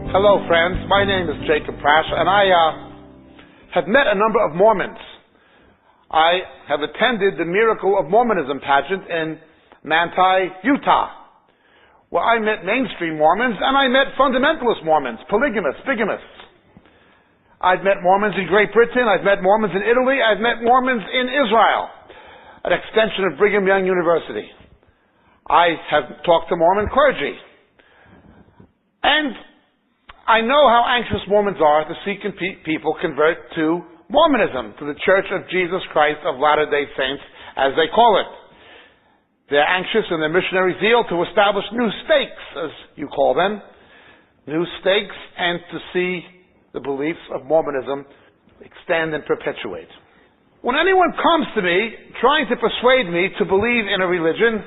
Hello, friends. My name is Jacob Prasch, and I have met a number of Mormons. I have attended the Miracle of Mormonism pageant in Manti, Utah, where I met mainstream Mormons, and I met fundamentalist Mormons, polygamists, bigamists. I've met Mormons in Great Britain. I've met Mormons in Italy. I've met Mormons in Israel, an extension of Brigham Young University. I have talked to Mormon clergy. And I know how anxious Mormons are to see people convert to Mormonism, to the Church of Jesus Christ of Latter-day Saints, as they call it. They're anxious in their missionary zeal to establish new stakes, as you call them, new stakes, and to see the beliefs of Mormonism extend and perpetuate. When anyone comes to me trying to persuade me to believe in a religion,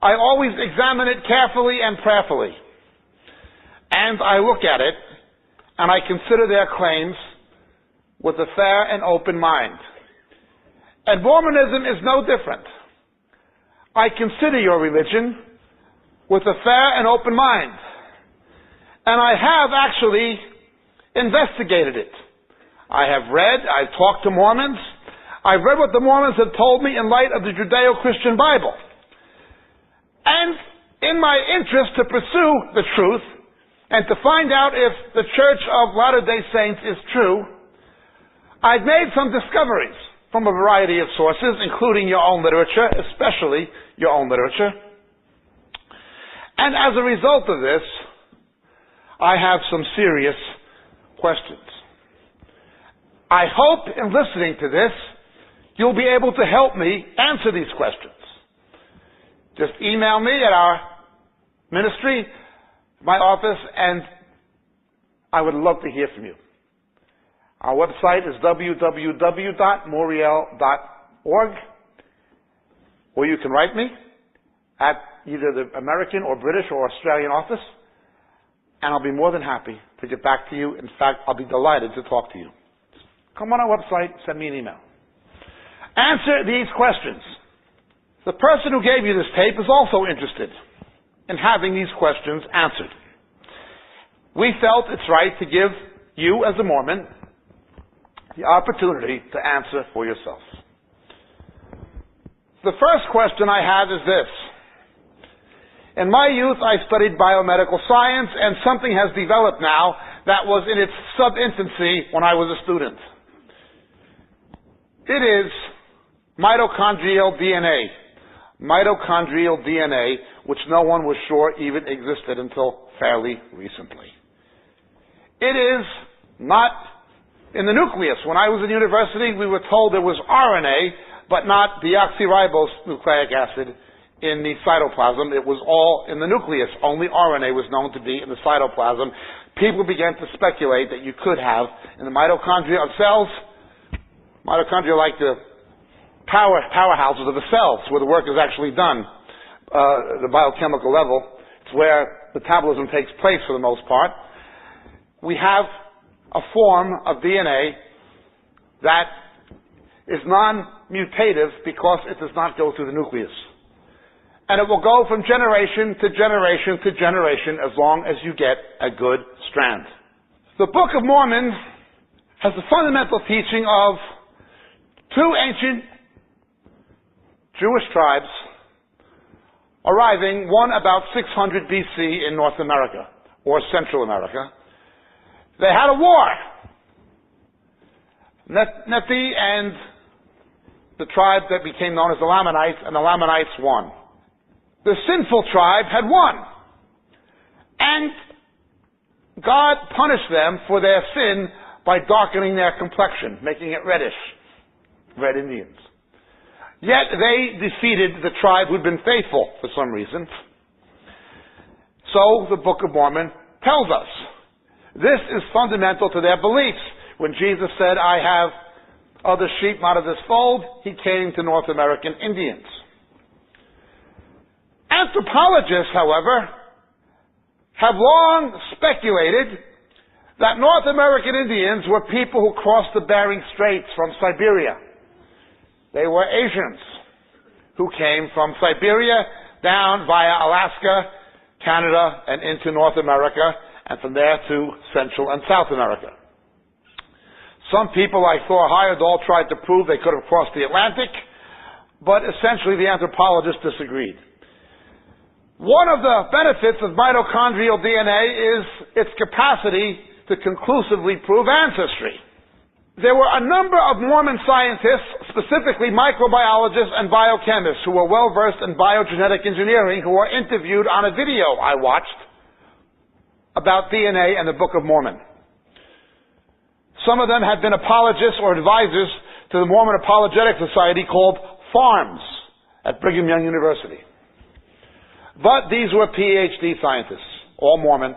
I always examine it carefully and prayerfully. And I look at it, and I consider their claims with a fair and open mind. And Mormonism is no different. I consider your religion with a fair and open mind. And I have actually investigated it. I have read, I've talked to Mormons, I've read what the Mormons have told me in light of the Judeo-Christian Bible. And in my interest to pursue the truth, and to find out if the Church of Latter-day Saints is true, I've made some discoveries from a variety of sources, including your own literature, especially your own literature. And as a result of this, I have some serious questions. I hope in listening to this, you'll be able to help me answer these questions. Just email me at our ministry, my office, and I would love to hear from you. Our website is www.moriel.org, or you can write me at either the American or British or Australian office, and I'll be more than happy to get back to you. In fact, I'll be delighted to talk to you. Come on our website, send me an email. Answer these questions. The person who gave you this tape is also interested in having these questions answered. We felt it's right to give you, as a Mormon, the opportunity to answer for yourself. The first question I have is this. In my youth, I studied biomedical science, and something has developed now that was in its sub-infancy when I was a student. It is mitochondrial DNA. Mitochondrial DNA, which no one was sure even existed until fairly recently. It is not in the nucleus. When I was in university, we were told there was RNA, but not deoxyribose nucleic acid in the cytoplasm. It was all in the nucleus. Only RNA was known to be in the cytoplasm. People began to speculate that you could have in the mitochondria of cells. Mitochondria are like the powerhouses of the cells, where the work is actually done, the biochemical level. It's where metabolism takes place for the most part. We have a form of DNA that is non-mutative because it does not go through the nucleus. And it will go from generation to generation to generation as long as you get a good strand. The Book of Mormon has the fundamental teaching of two ancient Jewish tribes arriving, one about 600 BC in North America, or Central America. They had a war. Nethi and the tribe that became known as the Lamanites, and the Lamanites won. The sinful tribe had won. And God punished them for their sin by darkening their complexion, making it reddish. Red Indians. Yet they defeated the tribe who'd been faithful for some reason. So the Book of Mormon tells us this is fundamental to their beliefs. When Jesus said, I have other sheep not of this fold, he came to North American Indians. Anthropologists, however, have long speculated that North American Indians were people who crossed the Bering Straits from Siberia. They were Asians who came from Siberia down via Alaska, Canada, and into North America, and from there to Central and South America. Some people like Thor Heyerdahl tried to prove they could have crossed the Atlantic, but essentially the anthropologists disagreed. One of the benefits of mitochondrial DNA is its capacity to conclusively prove ancestry. There were a number of Mormon scientists, specifically microbiologists and biochemists, who were well-versed in biogenetic engineering, who were interviewed on a video I watched about DNA and the Book of Mormon. Some of them had been apologists or advisors to the Mormon Apologetic Society called FARMS at Brigham Young University. But these were PhD scientists, all Mormon.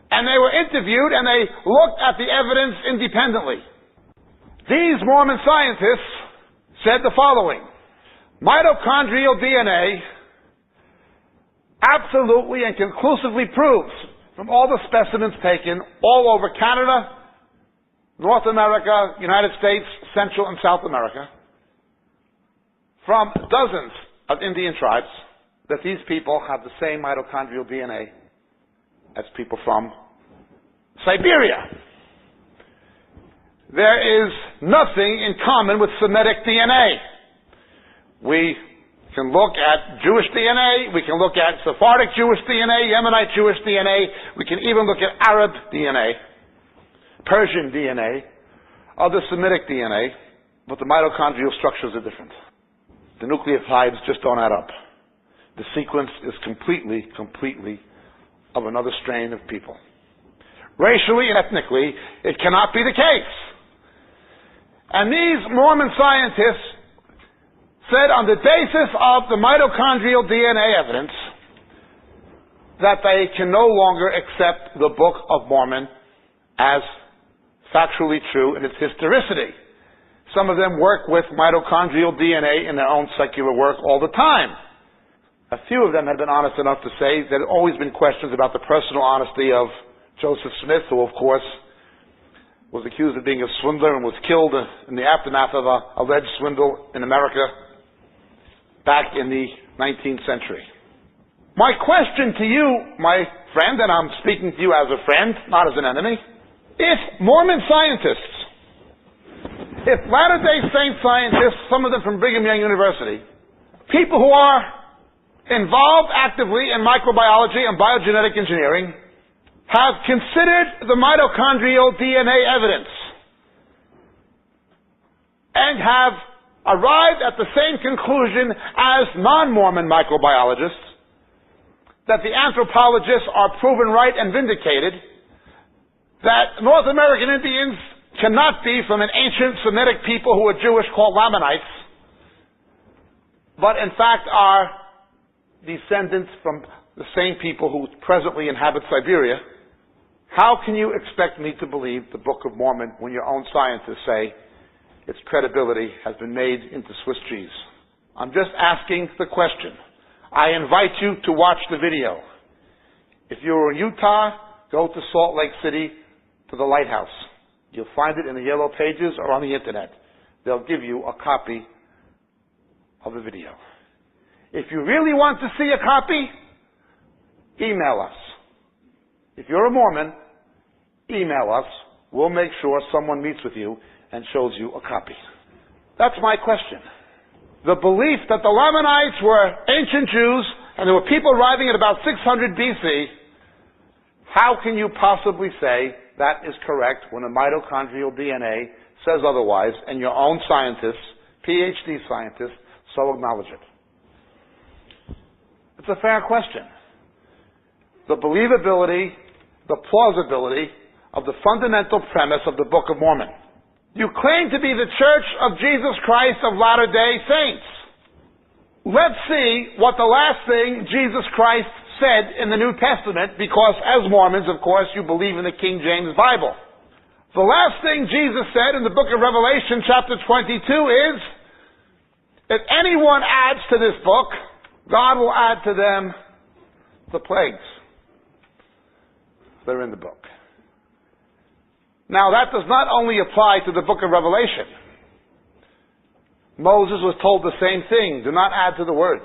And they were interviewed and they looked at the evidence independently. These Mormon scientists said the following: mitochondrial DNA absolutely and conclusively proves, from all the specimens taken all over Canada, North America, United States, Central and South America, from dozens of Indian tribes, that these people have the same mitochondrial DNA as people from Siberia. There is nothing in common with Semitic DNA. We can look at Jewish DNA, we can look at Sephardic Jewish DNA, Yemenite Jewish DNA, we can even look at Arab DNA, Persian DNA, other Semitic DNA, but the mitochondrial structures are different. The nucleotides just don't add up. The sequence is completely of another strain of people. Racially and ethnically, it cannot be the case. And these Mormon scientists said on the basis of the mitochondrial DNA evidence that they can no longer accept the Book of Mormon as factually true in its historicity. Some of them work with mitochondrial DNA in their own secular work all the time. A few of them have been honest enough to say there have always been questions about the personal honesty of Joseph Smith, who of course was accused of being a swindler and was killed in the aftermath of an alleged swindle in America back in the 19th century. My question to you, my friend, and I'm speaking to you as a friend, not as an enemy, if Mormon scientists, if Latter-day Saint scientists, some of them from Brigham Young University, people who are involved actively in microbiology and biogenetic engineering, have considered the mitochondrial DNA evidence and have arrived at the same conclusion as non-Mormon microbiologists, that the anthropologists are proven right and vindicated, that North American Indians cannot be from an ancient Semitic people who were Jewish called Lamanites, but in fact are descendants from the same people who presently inhabit Siberia. How can you expect me to believe the Book of Mormon when your own scientists say its credibility has been made into Swiss cheese? I'm just asking the question. I invite you to watch the video. If you're in Utah, go to Salt Lake City to the lighthouse. You'll find it in the yellow pages or on the internet. They'll give you a copy of the video. If you really want to see a copy, email us. If you're a Mormon, email us. We'll make sure someone meets with you and shows you a copy. That's my question. The belief that the Lamanites were ancient Jews and there were people arriving at about 600 BC, how can you possibly say that is correct when the mitochondrial DNA says otherwise and your own scientists, PhD scientists, so acknowledge it? It's a fair question. The believability, the plausibility of the fundamental premise of the Book of Mormon. You claim to be the Church of Jesus Christ of Latter-day Saints. Let's see what the last thing Jesus Christ said in the New Testament, because as Mormons, of course, you believe in the King James Bible. The last thing Jesus said in the book of Revelation, chapter 22, is, if anyone adds to this book, God will add to them the plagues. They're in the book. Now, that does not only apply to the book of Revelation. Moses was told the same thing. Do not add to the words.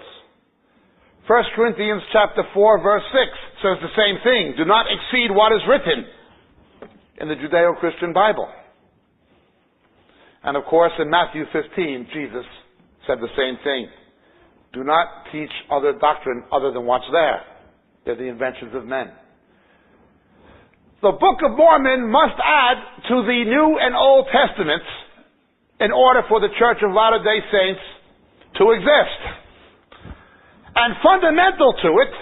1 Corinthians chapter 4, verse 6. says the same thing. Do not exceed what is written in the Judeo-Christian Bible. And of course, in Matthew 15, Jesus said the same thing. Do not teach other doctrine other than what's there. They're the inventions of men. The Book of Mormon must add to the New and Old Testaments in order for the Church of Latter-day Saints to exist. And fundamental to it,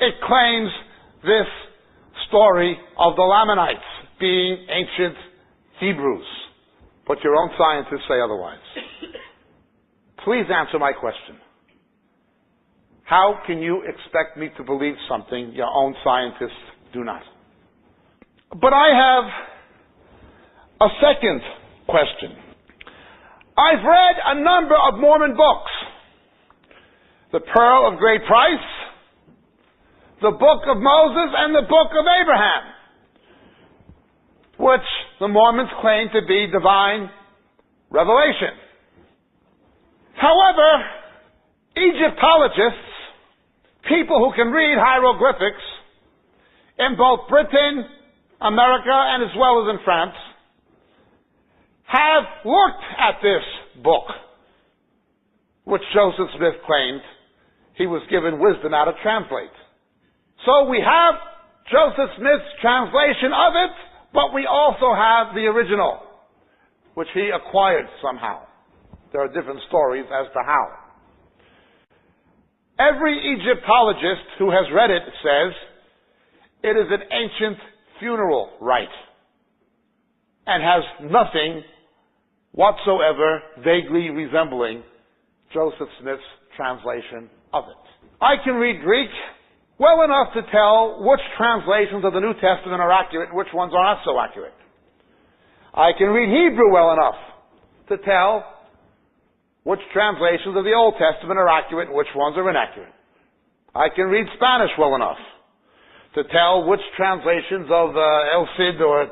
it claims this story of the Lamanites being ancient Hebrews. But your own scientists say otherwise. Please answer my question. How can you expect me to believe something your own scientists do not? But I have a second question. I've read a number of Mormon books. The Pearl of Great Price, the Book of Moses, and the Book of Abraham, which the Mormons claim to be divine revelation. However, Egyptologists, people who can read hieroglyphics, in both Britain, America, and as well as in France, have looked at this book, which Joseph Smith claimed he was given wisdom how to translate. So we have Joseph Smith's translation of it, but we also have the original, which he acquired somehow. There are different stories as to how. Every Egyptologist who has read it says it is an ancient funeral rite and has nothing whatsoever vaguely resembling Joseph Smith's translation of it. I can read Greek well enough to tell which translations of the New Testament are accurate and which ones are not so accurate. I can read Hebrew well enough to tell which translations of the Old Testament are accurate and which ones are inaccurate. I can read Spanish well enough to tell which translations of El Cid or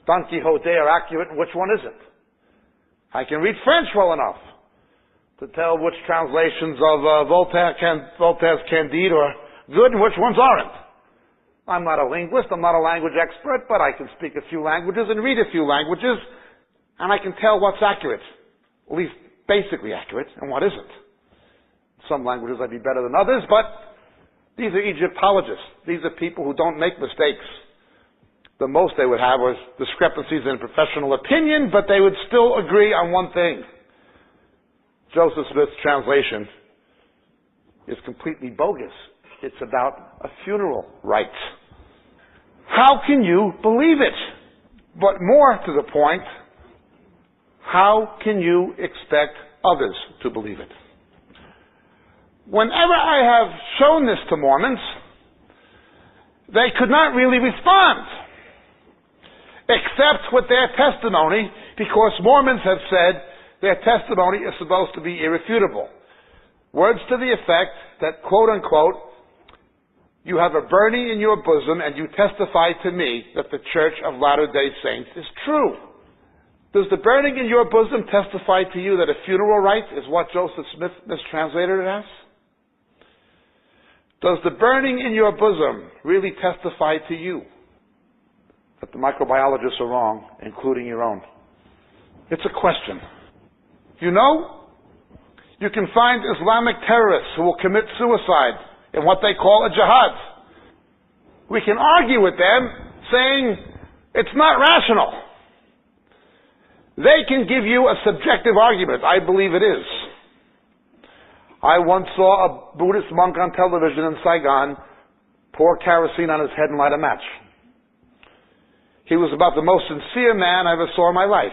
Don Quixote are accurate and which one isn't. I can read French well enough to tell which translations of Voltaire's Candide are good and which ones aren't. I'm not a linguist, I'm not a language expert, but I can speak a few languages and read a few languages, and I can tell what's accurate, at least basically accurate, and what isn't. Some languages I'd be better than others, but these are Egyptologists. These are people who don't make mistakes. The most they would have was discrepancies in professional opinion, but they would still agree on one thing. Joseph Smith's translation is completely bogus. It's about a funeral rite. How can you believe it? But more to the point, how can you expect others to believe it? Whenever I have shown this to Mormons, they could not really respond, except with their testimony, because Mormons have said their testimony is supposed to be irrefutable. Words to the effect that, quote unquote, you have a burning in your bosom and you testify to me that the Church of Latter-day Saints is true. Does the burning in your bosom testify to you that a funeral rite is what Joseph Smith mistranslated it as? Does the burning in your bosom really testify to you that the microbiologists are wrong, including your own? It's a question. You know, you can find Islamic terrorists who will commit suicide in what they call a jihad. We can argue with them saying it's not rational. They can give you a subjective argument. I believe it is. I once saw a Buddhist monk on television in Saigon pour kerosene on his head and light a match. He was about the most sincere man I ever saw in my life.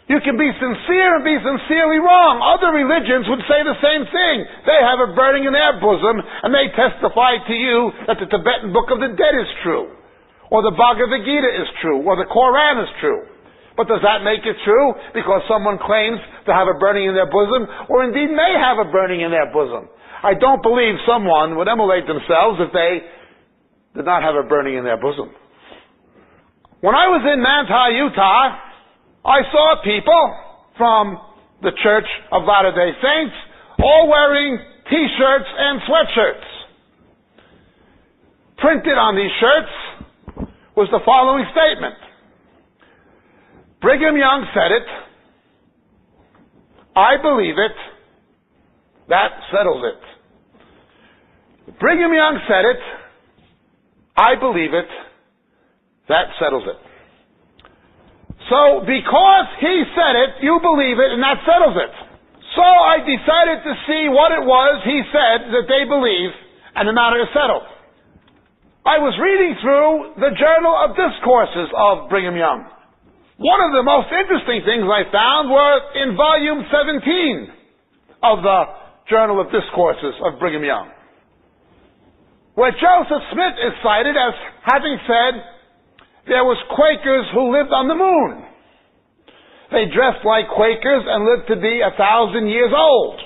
You can be sincere and be sincerely wrong. Other religions would say the same thing. They have a burning in their bosom, and they testify to you that the Tibetan Book of the Dead is true, or the Bhagavad Gita is true, or the Koran is true. But does that make it true because someone claims to have a burning in their bosom, or indeed may have a burning in their bosom? I don't believe someone would immolate themselves if they did not have a burning in their bosom. When I was in Manti, Utah, I saw people from the Church of Latter-day Saints all wearing T-shirts and sweatshirts. printed on these shirts was the following statement. Brigham Young said it. I believe it. That settles it. Brigham Young said it. I believe it. That settles it. So, because he said it, you believe it, and that settles it. So I decided to see what it was he said that they believe, and the matter is settled. I was reading through the Journal of Discourses of Brigham Young. One of the most interesting things I found were in volume 17 of the Journal of Discourses of Brigham Young, where Joseph Smith is cited as having said there was Quakers who lived on the moon. They dressed like Quakers and lived to be 1,000 years old.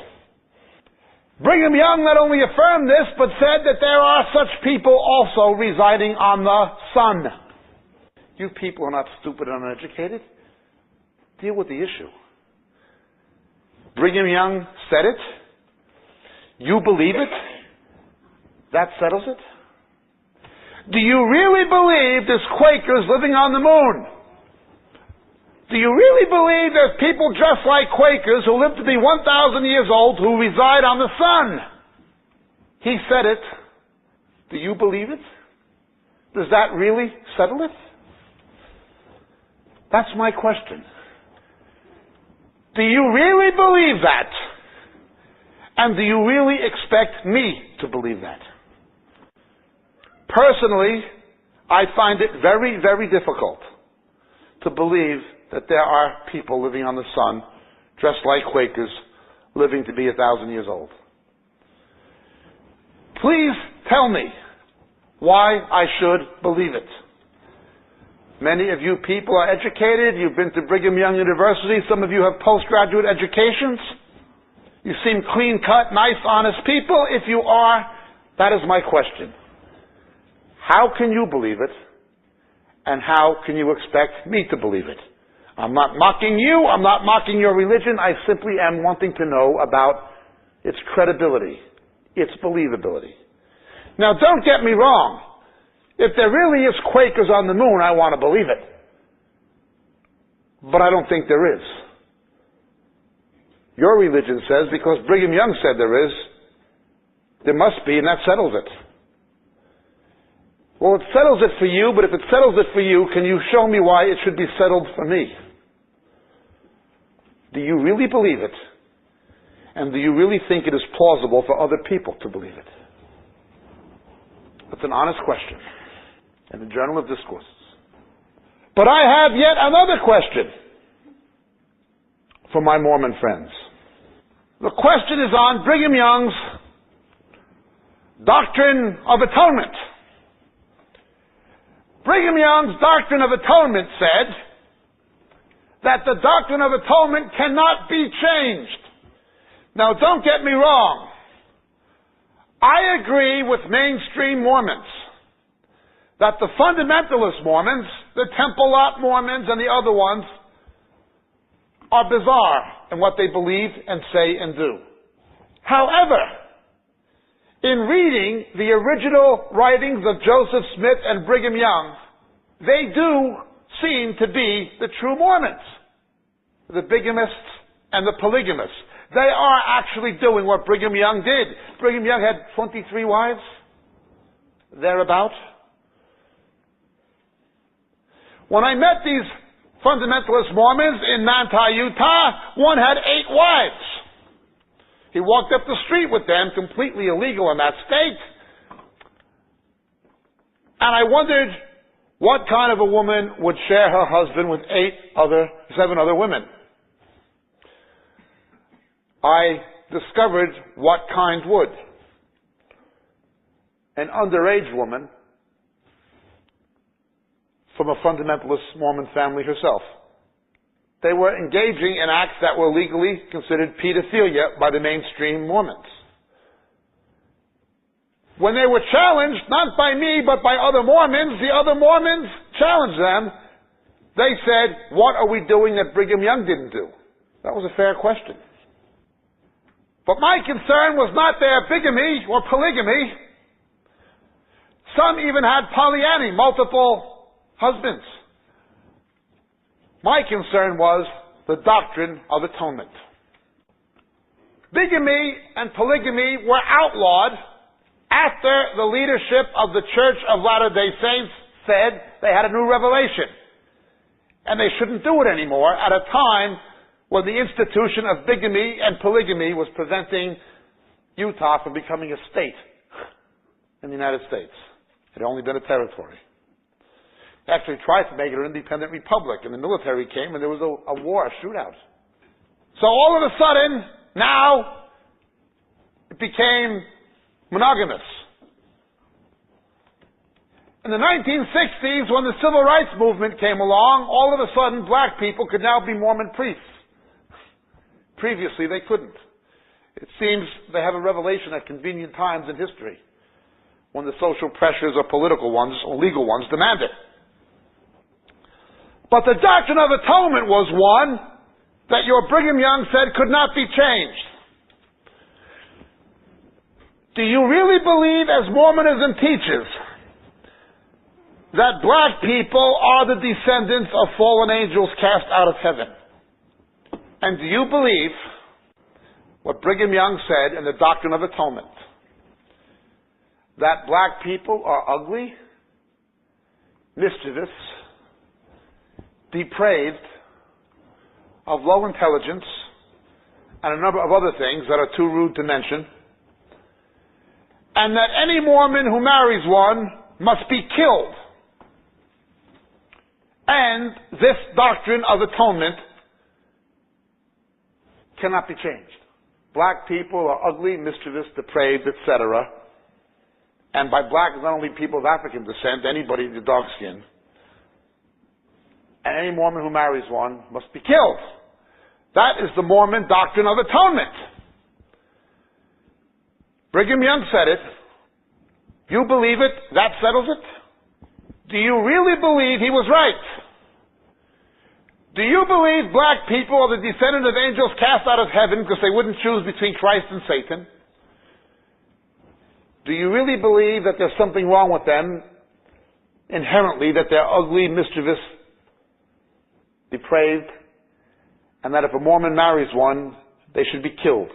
Brigham Young not only affirmed this, but said that there are such people also residing on the sun. You people are not stupid and uneducated. Deal with the issue. Brigham Young said it. You believe it. That settles it. Do you really believe there's Quakers living on the moon? Do you really believe there's people dressed like Quakers who live to be 1,000 years old who reside on the sun? He said it. Do you believe it? Does that really settle it? That's my question. Do you really believe that? And do you really expect me to believe that? Personally, I find it very, very difficult to believe that there are people living on the sun, dressed like Quakers, living to be 1,000 years old. Please tell me why I should believe it. Many of you people are educated. You've been to Brigham Young University. Some of you have postgraduate educations. You seem clean-cut, nice, honest people. If you are, that is my question. How can you believe it? And how can you expect me to believe it? I'm not mocking you. I'm not mocking your religion. I simply am wanting to know about its credibility, its believability. Now, don't get me wrong. If there really is Quakers on the moon, I want to believe it. But I don't think there is. Your religion says, because Brigham Young said there is, there must be, and that settles it. Well, it settles it for you, but if it settles it for you, can you show me why it should be settled for me? Do you really believe it? And do you really think it is plausible for other people to believe it? That's an honest question in the Journal of Discourses. But I have yet another question for my Mormon friends. The question is on Brigham Young's doctrine of atonement. Brigham Young's doctrine of atonement said that the doctrine of atonement cannot be changed. Now, don't get me wrong. I agree with mainstream Mormons that the fundamentalist Mormons, the Temple Lot Mormons and the other ones, are bizarre in what they believe and say and do. However, in reading the original writings of Joseph Smith and Brigham Young, they do seem to be the true Mormons, the bigamists and the polygamists. They are actually doing what Brigham Young did. Brigham Young had 23 wives, thereabout. When I met these fundamentalist Mormons in Manti, Utah, one had 8 wives. He walked up the street with them, completely illegal in that state. And I wondered what kind of a woman would share her husband with 7 other women. I discovered what kind would. An underage woman from a fundamentalist Mormon family herself. They were engaging in acts that were legally considered pedophilia by the mainstream Mormons. When they were challenged, not by me, but by other Mormons, the other Mormons challenged them. They said, what are we doing that Brigham Young didn't do? That was a fair question. But my concern was not their bigamy or polygamy. Some even had polyandry, multiple husbands. My concern was the doctrine of atonement. Bigamy and polygamy were outlawed after the leadership of the Church of Latter-day Saints said they had a new revelation. And they shouldn't do it anymore at a time when the institution of bigamy and polygamy was preventing Utah from becoming a state in the United States. It had only been a territory. They actually tried to make it an independent republic, and the military came and there was a war, a shootout. So all of a sudden, now, it became monogamous. In the 1960s, when the Civil Rights Movement came along, all of a sudden black people could now be Mormon priests. Previously, they couldn't. It seems they have a revelation at convenient times in history, when the social pressures or political ones or legal ones demand it. But the doctrine of atonement was one that your Brigham Young said could not be changed. Do you really believe, as Mormonism teaches, that black people are the descendants of fallen angels cast out of heaven? And do you believe what Brigham Young said in the doctrine of atonement? That black people are ugly, mischievous, depraved, of low intelligence, and a number of other things that are too rude to mention, and that any Mormon who marries one must be killed. And this doctrine of atonement cannot be changed. Black people are ugly, mischievous, depraved, etc. And by black is not only people of African descent, anybody with dark skin. And any Mormon who marries one must be killed. That is the Mormon doctrine of atonement. Brigham Young said it. You believe it? That settles it? Do you really believe he was right? Do you believe black people are the descendant of angels cast out of heaven because they wouldn't choose between Christ and Satan? Do you really believe that there's something wrong with them inherently, that they're ugly, mischievous, depraved, and that if a Mormon marries one, they should be killed?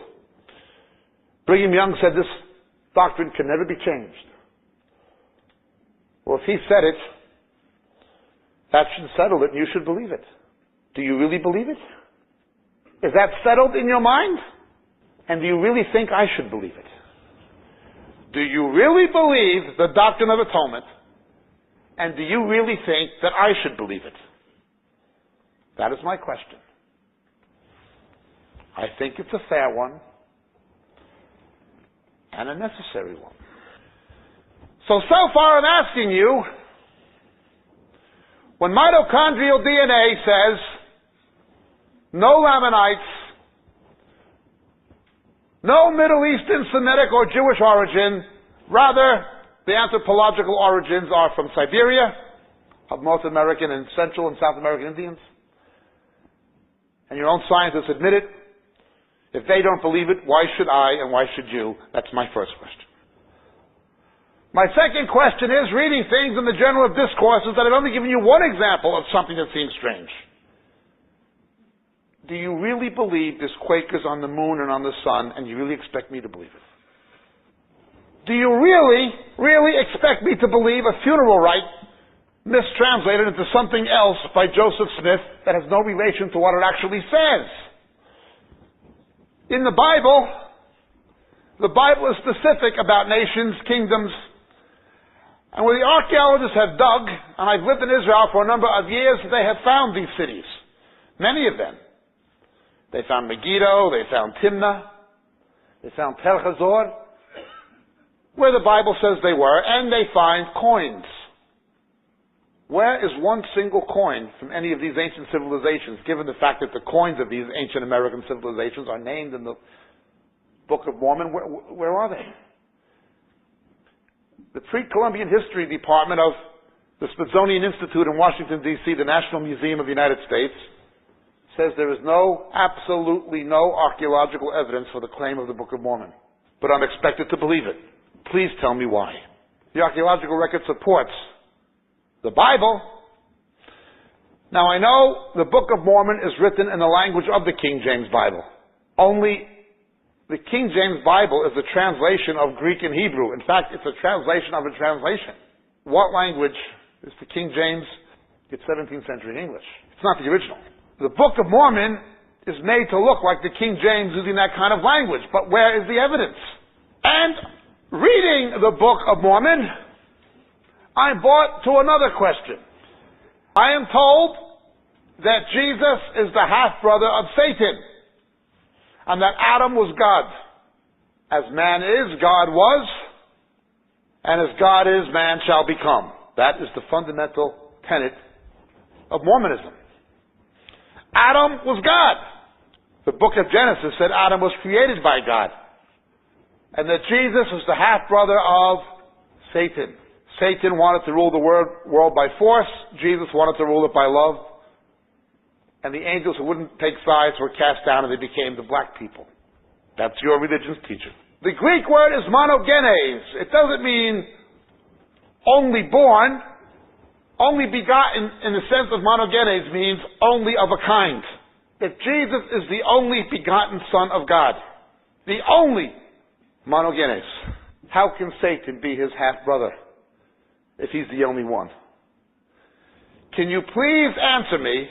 Brigham Young said this doctrine can never be changed. Well, if he said it, that should settle it and you should believe it. Do you really believe it? Is that settled in your mind? And do you really think I should believe it? Do you really believe the doctrine of atonement? And do you really think that I should believe it? That is my question. I think it's a fair one and a necessary one. So far I'm asking you, when mitochondrial DNA says no Lamanites, no Middle Eastern, Semitic, or Jewish origin, rather the anthropological origins are from Siberia, of North American and Central and South American Indians, and your own scientists admit it, if they don't believe it, why should I and why should you? That's my first question. My second question is, reading things in the Journal of Discourses, that I've only given you one example of something that seems strange. Do you really believe there's Quakers on the moon and on the sun, and you really expect me to believe it? Do you really expect me to believe a funeral rite mistranslated into something else by Joseph Smith that has no relation to what it actually says? In the Bible is specific about nations, kingdoms, and where the archaeologists have dug, and I've lived in Israel for a number of years, they have found these cities. Many of them. They found Megiddo, they found Timnah, they found Tel Hazor, where the Bible says they were, and they find coins. Where is one single coin from any of these ancient civilizations, given the fact that the coins of these ancient American civilizations are named in the Book of Mormon? Where are they? The Pre-Columbian History Department of the Smithsonian Institute in Washington, D.C., the National Museum of the United States, says there is absolutely no archaeological evidence for the claim of the Book of Mormon. But I'm expected to believe it. Please tell me why. the archaeological record supports the Bible. Now I know the Book of Mormon is written in the language of the King James Bible. Only the King James Bible is a translation of Greek and Hebrew. In fact, it's a translation of a translation. What language is the King James? It's 17th century English. It's not the original. The Book of Mormon is made to look like the King James using that kind of language. But where is the evidence? And reading the Book of Mormon, I'm brought to another question. I am told that Jesus is the half-brother of Satan, and that Adam was God. As man is, God was, and as God is, man shall become. That is the fundamental tenet of Mormonism. Adam was God. The book of Genesis said Adam was created by God, and that Jesus was the half-brother of Satan. Satan wanted to rule the world by force. Jesus wanted to rule it by love. And the angels who wouldn't take sides were cast down and they became the black people. That's your religion's teaching. The Greek word is monogenes. It doesn't mean only born. Only begotten in the sense of monogenes means only of a kind. That Jesus is the only begotten Son of God. The only monogenes. How can Satan be his half-brother if he's the only one? Can you please answer me,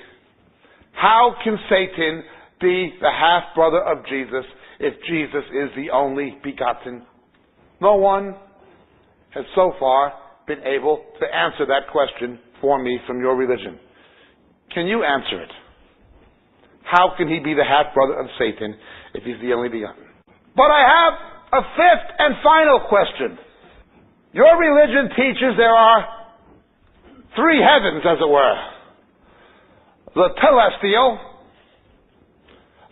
how can Satan be the half-brother of Jesus if Jesus is the only begotten? No one has so far been able to answer that question for me from your religion. Can you answer it? How can he be the half-brother of Satan if he's the only begotten? But I have a fifth and final question. Your religion teaches there are three heavens, as it were. The telestial,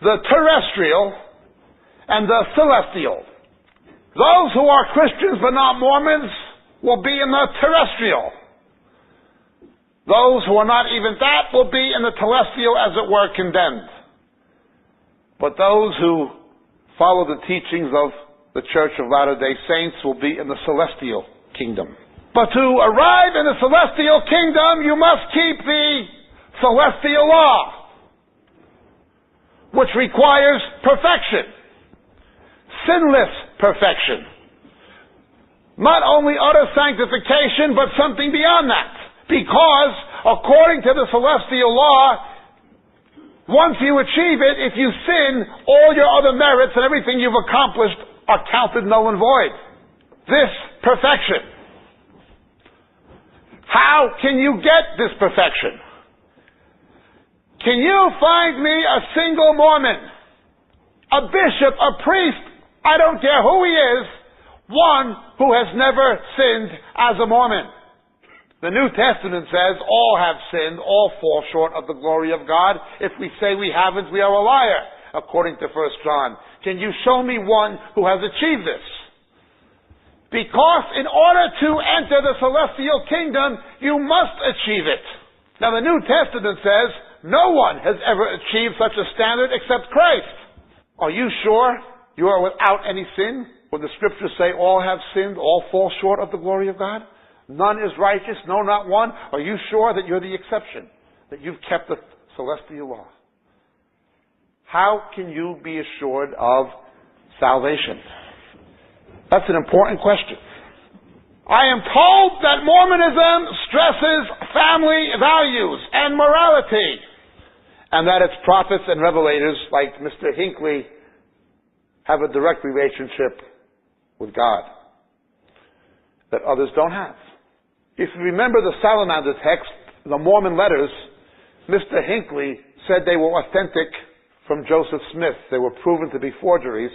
the terrestrial, and the celestial. Those who are Christians but not Mormons will be in the terrestrial. Those who are not even that will be in the telestial, as it were, condemned. But those who follow the teachings of the Church of Latter-day Saints will be in the celestial kingdom. But to arrive in the celestial kingdom, you must keep the celestial law, which requires perfection, sinless perfection. Not only utter sanctification, but something beyond that. Because, according to the celestial law, once you achieve it, if you sin, all your other merits and everything you've accomplished are counted null and void. This perfection. How can you get this perfection? Can you find me a single Mormon, a bishop, a priest, I don't care who he is, one who has never sinned as a Mormon? The New Testament says all have sinned, all fall short of the glory of God. If we say we haven't, we are a liar, according to 1 John. Can you show me one who has achieved this? Because in order to enter the celestial kingdom, you must achieve it. Now the New Testament says no one has ever achieved such a standard except Christ. Are you sure you are without any sin? When the scriptures say all have sinned, all fall short of the glory of God? None is righteous, no, not one. Are you sure that you're the exception? That you've kept the celestial law? How can you be assured of salvation? That's an important question. I am told that Mormonism stresses family values and morality, and that its prophets and revelators, like Mr. Hinckley, have a direct relationship with God that others don't have. If you remember the Salamander text, the Mormon letters, Mr. Hinckley said they were authentic from Joseph Smith. They were proven to be forgeries,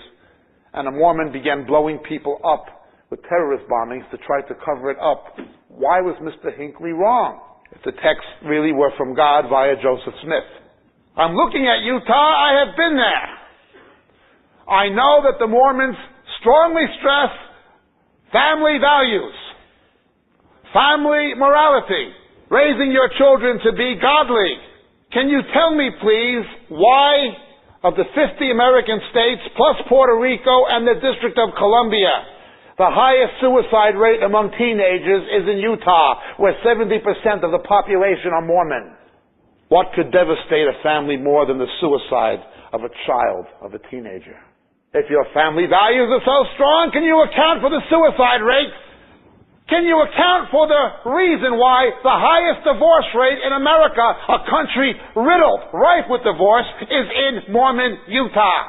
and a Mormon began blowing people up with terrorist bombings to try to cover it up. Why was Mr. Hinckley wrong if the texts really were from God via Joseph Smith? I'm looking at Utah. I have been there. I know that the Mormons strongly stress family values, family morality, raising your children to be godly. Can you tell me, please, why of the 50 American states, plus Puerto Rico and the District of Columbia, The highest suicide rate among teenagers is in Utah, where 70% of the population are Mormon. What could devastate a family more than the suicide of a child, of a teenager? If your family values are so strong, can you account for the suicide rate? Can you account for the reason why the highest divorce rate in America, a country riddled, rife with divorce, is in Mormon, Utah?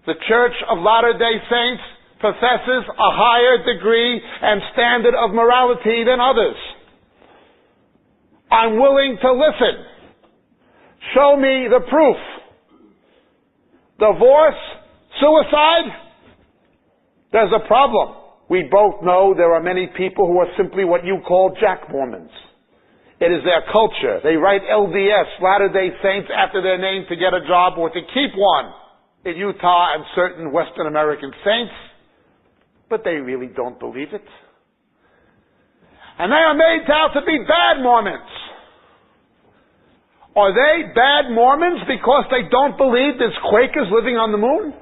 The Church of Latter-day Saints possesses a higher degree and standard of morality than others. I'm willing to listen. Show me the proof. Divorce, suicide, there's a problem. We both know there are many people who are simply what you call Jack Mormons. It is their culture. They write LDS, Latter-day Saints, after their name to get a job or to keep one in Utah and certain Western American saints, but they really don't believe it. And they are made out to be bad Mormons. Are they bad Mormons because they don't believe there's Quakers living on the moon?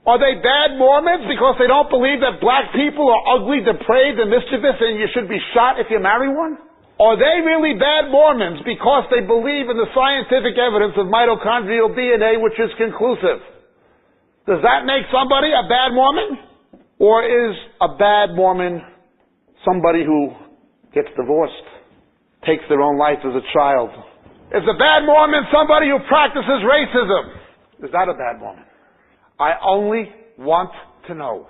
Are they bad Mormons because they don't believe that black people are ugly, depraved, and mischievous, and you should be shot if you marry one? Are they really bad Mormons because they believe in the scientific evidence of mitochondrial DNA, which is conclusive? Does that make somebody a bad Mormon? Or is a bad Mormon somebody who gets divorced, takes their own life as a child? Is a bad Mormon somebody who practices racism? Is that a bad Mormon? I only want to know,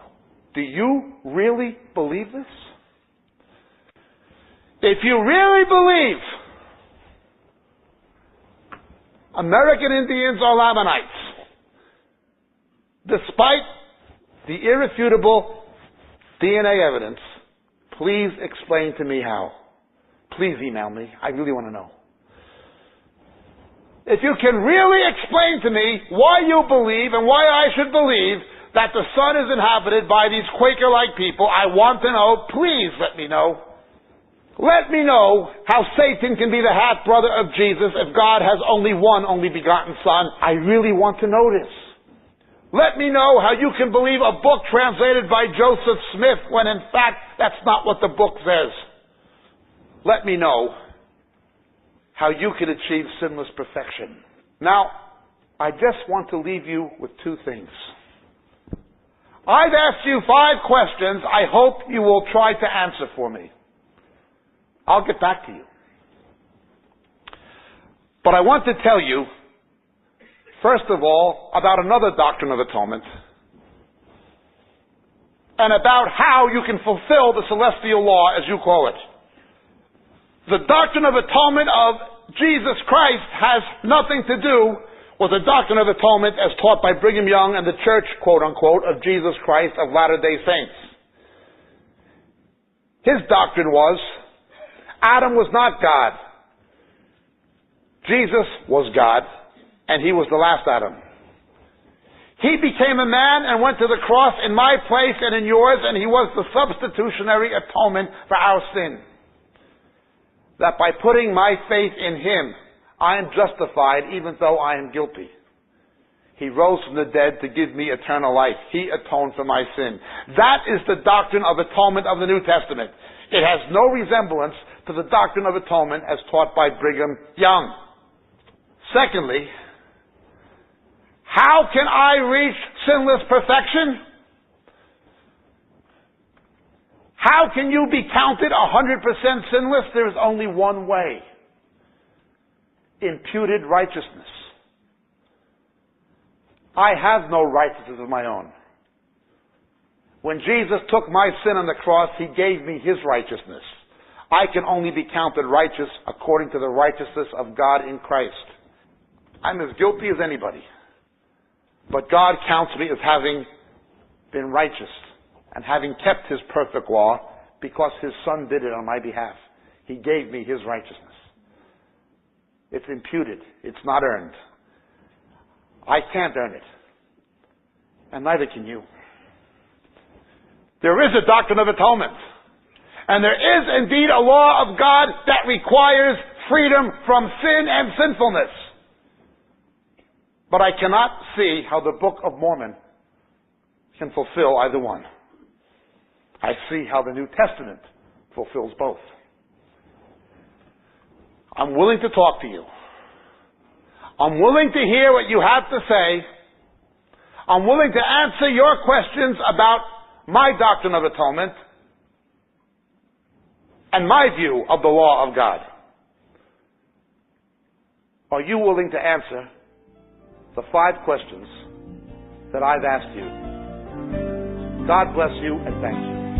do you really believe this? If you really believe American Indians are Lamanites, despite the irrefutable DNA evidence, please explain to me how. Please email me. I really want to know. If you can really explain to me why you believe and why I should believe that the sun is inhabited by these Quaker-like people, I want to know. Please let me know. Let me know how Satan can be the half-brother of Jesus if God has only one only begotten Son. I really want to know this. Let me know how you can believe a book translated by Joseph Smith when in fact that's not what the book says. Let me know how you can achieve sinless perfection. Now, I just want to leave you with two things. I've asked you 5 questions I hope you will try to answer for me. I'll get back to you. But I want to tell you, first of all, about another doctrine of atonement, and about how you can fulfill the celestial law, as you call it. The doctrine of atonement of Jesus Christ has nothing to do with the doctrine of atonement as taught by Brigham Young and the Church, quote-unquote, of Jesus Christ of Latter-day Saints. His doctrine was, Adam was not God. Jesus was God, and he was the last Adam. He became a man and went to the cross in my place and in yours, and he was the substitutionary atonement for our sin. That by putting my faith in him, I am justified even though I am guilty. He rose from the dead to give me eternal life. He atoned for my sin. That is the doctrine of atonement of the New Testament. It has no resemblance to the doctrine of atonement as taught by Brigham Young. Secondly, how can I reach sinless perfection? How can you be counted 100% sinless? There is only one way. Imputed righteousness. I have no righteousness of my own. When Jesus took my sin on the cross, he gave me his righteousness. I can only be counted righteous according to the righteousness of God in Christ. I'm as guilty as anybody. But God counts me as having been righteous and having kept his perfect law because his Son did it on my behalf. He gave me his righteousness. It's imputed. It's not earned. I can't earn it. And neither can you. There is a doctrine of atonement. And there is indeed a law of God that requires freedom from sin and sinfulness. But I cannot see how the Book of Mormon can fulfill either one. I see how the New Testament fulfills both. I'm willing to talk to you. I'm willing to hear what you have to say. I'm willing to answer your questions about my doctrine of atonement and my view of the law of God. Are you willing to answer the 5 questions that I've asked you? God bless you and thank you.